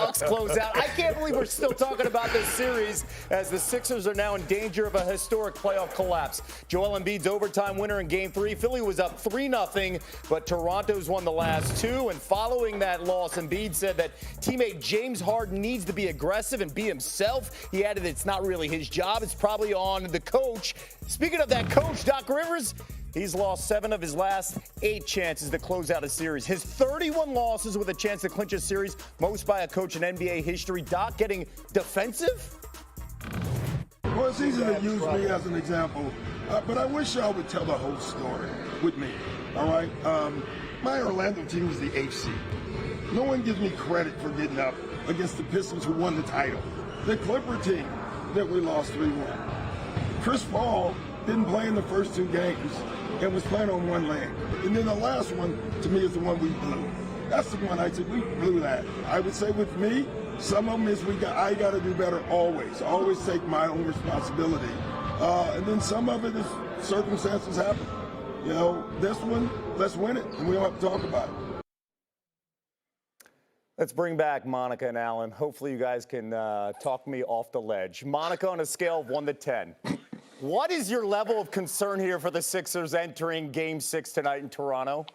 Bucks close out. I can't believe we're still talking about this series as the Sixers are now in danger of a historic playoff collapse. Joel Embiid's overtime winner in Game 3. Philly was up 3-0, but Toronto's won the last two. And following that loss, Embiid said that teammate James Harden needs to be aggressive and be himself. He added it's not really his job. It's probably on the coach. Speaking of that coach, Doc Rivers, he's lost 7 of his last 8 chances to close out a series. His 31 losses with a chance to clinch a series, most by a coach in NBA history. Doc getting defensive? Well, it's easy to use me as an example, but I wish y'all would tell the whole story with me, all right? My Orlando team was the HC. No one gives me credit for getting up against the Pistons who won the title. The Clipper team that we lost 3-1. Chris Paul didn't play in the first 2 games and was playing on one leg. And then the last one, to me, is the one we blew. That's the one I said, we blew that. I would say with me, some of them is I got to do better always. Always take my own responsibility. And then some of it is circumstances happen. You know, this one, let's win it, and we don't have to talk about it. Let's bring back Monica and Alan. Hopefully you guys can talk me off the ledge. Monica, on a scale of 1 to 10, what is your level of concern here for the Sixers entering Game 6 tonight in Toronto?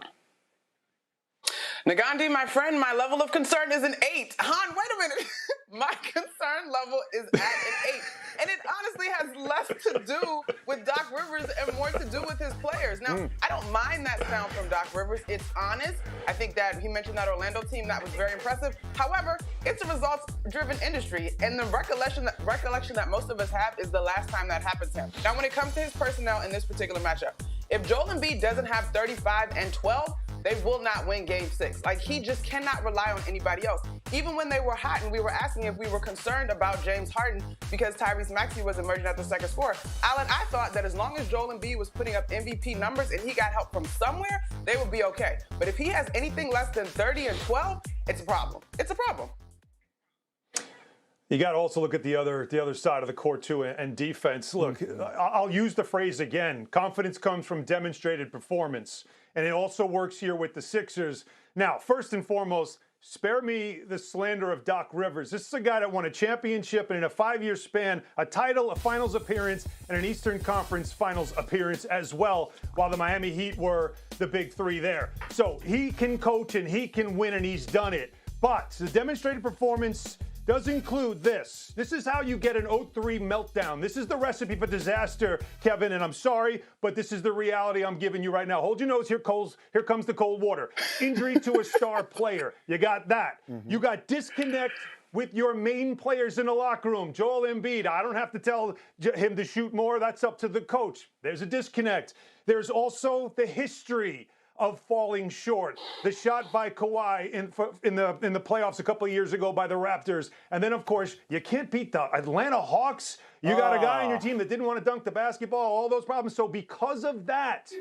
Nagandi, my friend, my level of concern is an 8. Han, wait a minute. My concern level is at an 8. And it honestly has less to do with Doc Rivers and more to do with his players. Now, I don't mind that sound from Doc Rivers. It's honest. I think that he mentioned that Orlando team. That was very impressive. However, it's a results-driven industry, and the recollection that most of us have is the last time that happened to him. Now, when it comes to his personnel in this particular matchup, if Joel Embiid doesn't have 35 and 12, they will not win Game 6. Like, he just cannot rely on anybody else. Even when they were hot and we were asking if we were concerned about James Harden because Tyrese Maxey was emerging at the second scorer, Alan, I thought that as long as Joel Embiid was putting up MVP numbers and he got help from somewhere, they would be okay. But if he has anything less than 30 and 12, it's a problem. It's a problem. You got to also look at the other side of the court, too, and defense. Look, I'll use the phrase again. Confidence comes from demonstrated performance, and it also works here with the Sixers. Now, first and foremost, spare me the slander of Doc Rivers. This is a guy that won a championship and in a 5-year span, a title, a finals appearance, and an Eastern Conference finals appearance as well, while the Miami Heat were the big 3 there. So he can coach and he can win, and he's done it. But the demonstrated performance does include this. This is how you get an 0-3 meltdown. This is the recipe for disaster, Kevin, and I'm sorry, but this is the reality I'm giving you right now. Hold your nose. Here comes the cold water. Injury to a star player. You got that. You got disconnect with your main players in the locker room. Joel Embiid, I don't have to tell him to shoot more. That's up to the coach. There's a disconnect. There's also the history of falling short. The shot by Kawhi in the playoffs a couple of years ago by the Raptors. And then, of course, you can't beat the Atlanta Hawks. You got a guy on your team that didn't want to dunk the basketball, all those problems. So because of that,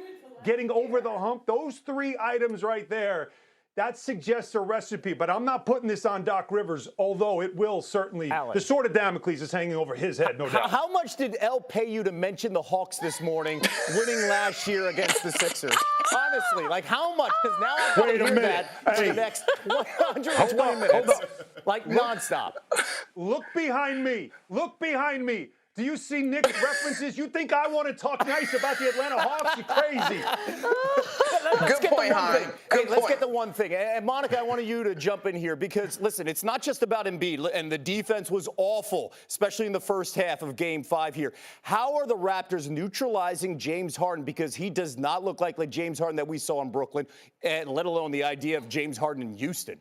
getting over the hump, those 3 items right there, that suggests a recipe. But I'm not putting this on Doc Rivers, although it will certainly. Alan, the sword of Damocles is hanging over his head, no doubt. How much did El pay you to mention the Hawks this morning, winning last year against the Sixers? Honestly, like how much? Because now I'm going to hear that for the next 120 minutes. Like nonstop. Look behind me. Look behind me. Do you see Nick's references? You think I want to talk nice about the Atlanta Hawks? You're crazy. Let's Good point, Han. Let's get the one thing. And Monica, I wanted you to jump in here because, listen, it's not just about Embiid, and the defense was awful, especially in the first half of Game 5 here. How are the Raptors neutralizing James Harden? Because he does not look like the James Harden that we saw in Brooklyn, and let alone the idea of James Harden in Houston.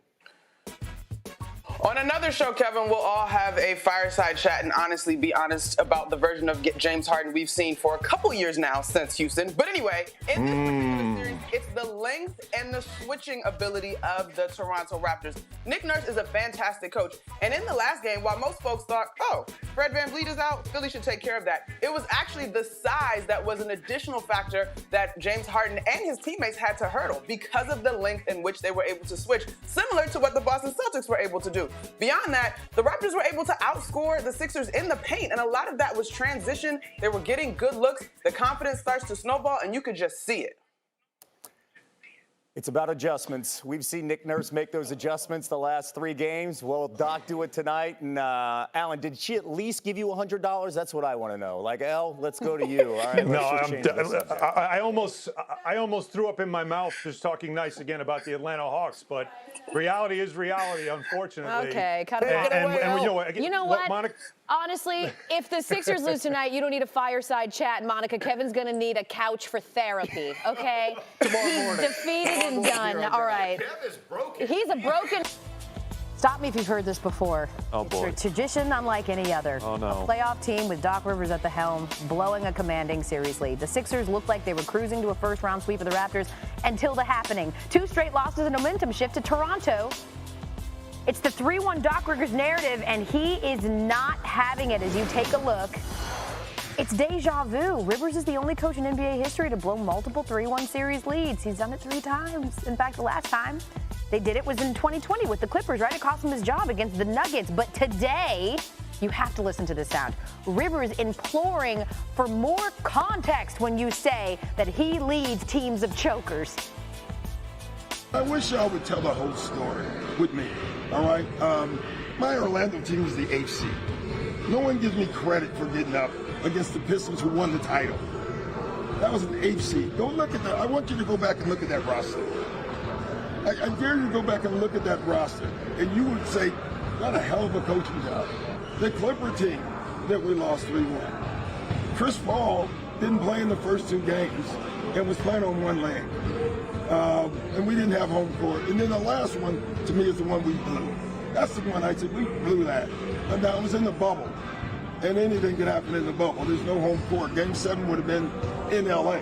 On another show, Kevin, we'll all have a fireside chat and honestly be honest about the version of James Harden we've seen for a couple years now since Houston. But anyway, in this particular series, it's the length and the switching ability of the Toronto Raptors. Nick Nurse is a fantastic coach. And in the last game, while most folks thought, oh, Fred VanVleet is out, Philly should take care of that, it was actually the size that was an additional factor that James Harden and his teammates had to hurdle because of the length in which they were able to switch, similar to what the Boston Celtics were able to do. Beyond that, the Raptors were able to outscore the Sixers in the paint, and a lot of that was transition. They were getting good looks. The confidence starts to snowball, and you could just see it. It's about adjustments. We've seen Nick Nurse make those adjustments the last 3 games. Will Doc do it tonight? And Alan, did she at least give you $100? That's what I want to know. Like, Elle, let's go to you. All right, I almost threw up in my mouth just talking nice again about the Atlanta Hawks, but reality is reality, unfortunately. Okay, cut it away. You know what? Monica, honestly, if the Sixers lose tonight, you don't need a fireside chat, Monica. Kevin's going to need a couch for therapy, okay? He's defeated and done. All right. He's a broken... Stop me if you've heard this before. Oh, boy. It's a tradition unlike any other. Oh, no. A playoff team with Doc Rivers at the helm, blowing a commanding series lead. The Sixers looked like they were cruising to a first-round sweep of the Raptors until the happening. 2 straight losses and momentum shift to Toronto. It's the 3-1 Doc Rivers narrative, and he is not having it as you take a look. It's deja vu. Rivers is the only coach in NBA history to blow multiple 3-1 series leads. He's done it 3 times. In fact, the last time they did it was in 2020 with the Clippers, right? It cost him his job against the Nuggets. But today, you have to listen to this sound. Rivers imploring for more context when you say that he leads teams of chokers. I wish y'all would tell the whole story with me, all right? My Orlando team is the HC. No one gives me credit for getting up against the Pistons who won the title. That was an HC. Go look at that. I want you to go back and look at that roster. I dare you to go back and look at that roster, and you would say, got a hell of a coaching job. The Clipper team that we lost 3-1. Chris Paul didn't play in the first 2 games and was playing on one leg. And we didn't have home court. And then the last one, to me, is the one we blew. That's the one I said, we blew that. And that was in the bubble. And anything can happen in the bubble. There's no home court. Game 7 would have been in LA,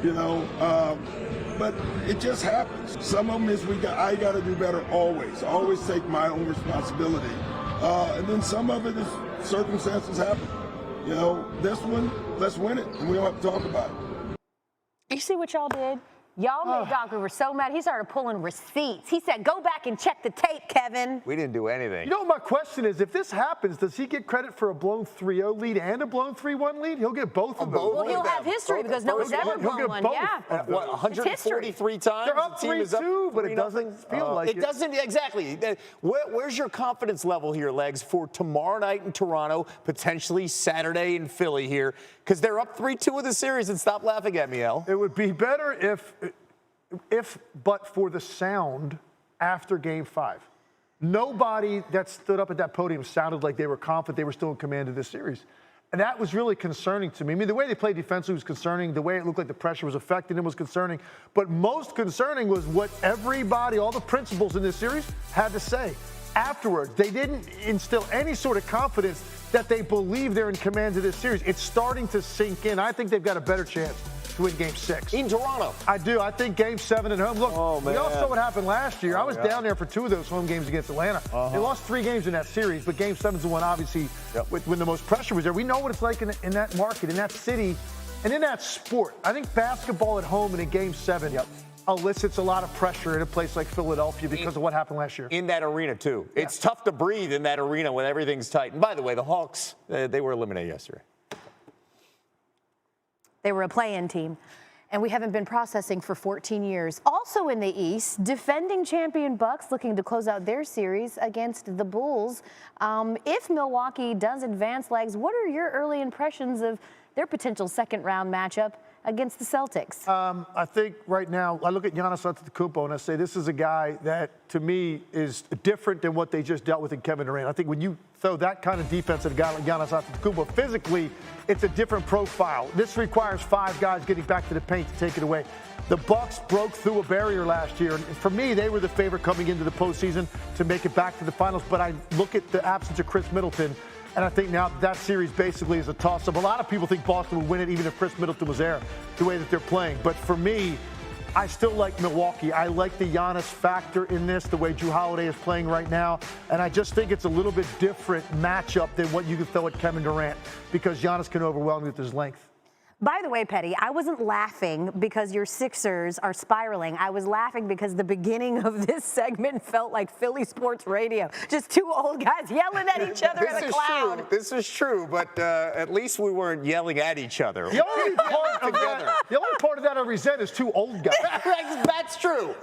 you know. But it just happens. Some of them is I got to do better always. I always take my own responsibility. And then some of it is circumstances happen. You know, this one, let's win it, and we don't have to talk about it. You see what y'all did? Y'all made Doc Rivers so mad, he started pulling receipts. He said, go back and check the tape, Kevin. We didn't do anything. You know, my question is, if this happens, does he get credit for a blown 3-0 lead and a blown 3-1 lead? He'll get both of those. Well, he'll have history because no one's ever blown one. Yeah. What, 143 times? They're up 3-2, but it doesn't feel like it. It doesn't, exactly. Where's your confidence level here, Legs, for tomorrow night in Toronto, potentially Saturday in Philly here? Because they're up 3-2 in the series, and stop laughing at me, El. It would be better if but for the sound after Game 5. Nobody that stood up at that podium sounded like they were confident they were still in command of this series. And that was really concerning to me. I mean, the way they played defensively was concerning. The way it looked like the pressure was affecting them was concerning. But most concerning was what everybody, all the principals in this series, had to say afterwards. They didn't instill any sort of confidence that they believe they're in command of this series. It's starting to sink in. I think they've got a better chance to win Game 6. In Toronto. I do. I think Game 7 at home. Look, we all saw what happened last year. I was down there for 2 of those home games against Atlanta. They lost 3 games in that series, but Game 7's the one, obviously, when the most pressure was there. We know what it's like in that market, in that city, and in that sport. I think basketball at home and in Game 7 elicits a lot of pressure in a place like Philadelphia because of what happened last year. In that arena, too. Yeah. It's tough to breathe in that arena when everything's tight. And by the way, the Hawks, they were eliminated yesterday. They were a play-in team, and we haven't been processing for 14 years. Also in the East, defending champion Bucks looking to close out their series against the Bulls. If Milwaukee does advance, Legs, what are your early impressions of their potential second-round matchup against the Celtics? I think right now, I look at Giannis Antetokounmpo and I say this is a guy that, to me, is different than what they just dealt with in Kevin Durant. I think when you throw that kind of defense at a guy like Giannis Antetokounmpo, physically, it's a different profile. This requires 5 guys getting back to the paint to take it away. The Bucks broke through a barrier last year, and for me, they were the favorite coming into the postseason to make it back to the finals. But I look at the absence of Chris Middleton, and I think now that series basically is a toss-up. A lot of people think Boston would win it even if Chris Middleton was there, the way that they're playing. But for me, I still like Milwaukee. I like the Giannis factor in this, the way Jrue Holiday is playing right now. And I just think it's a little bit different matchup than what you can throw at Kevin Durant because Giannis can overwhelm you with his length. By the way, Petty, I wasn't laughing because your Sixers are spiraling. I was laughing because the beginning of this segment felt like Philly sports radio. Just two old guys yelling at each other in a cloud. This is true, but at least we weren't yelling at each other. The only part of that I resent is two old guys. That's true.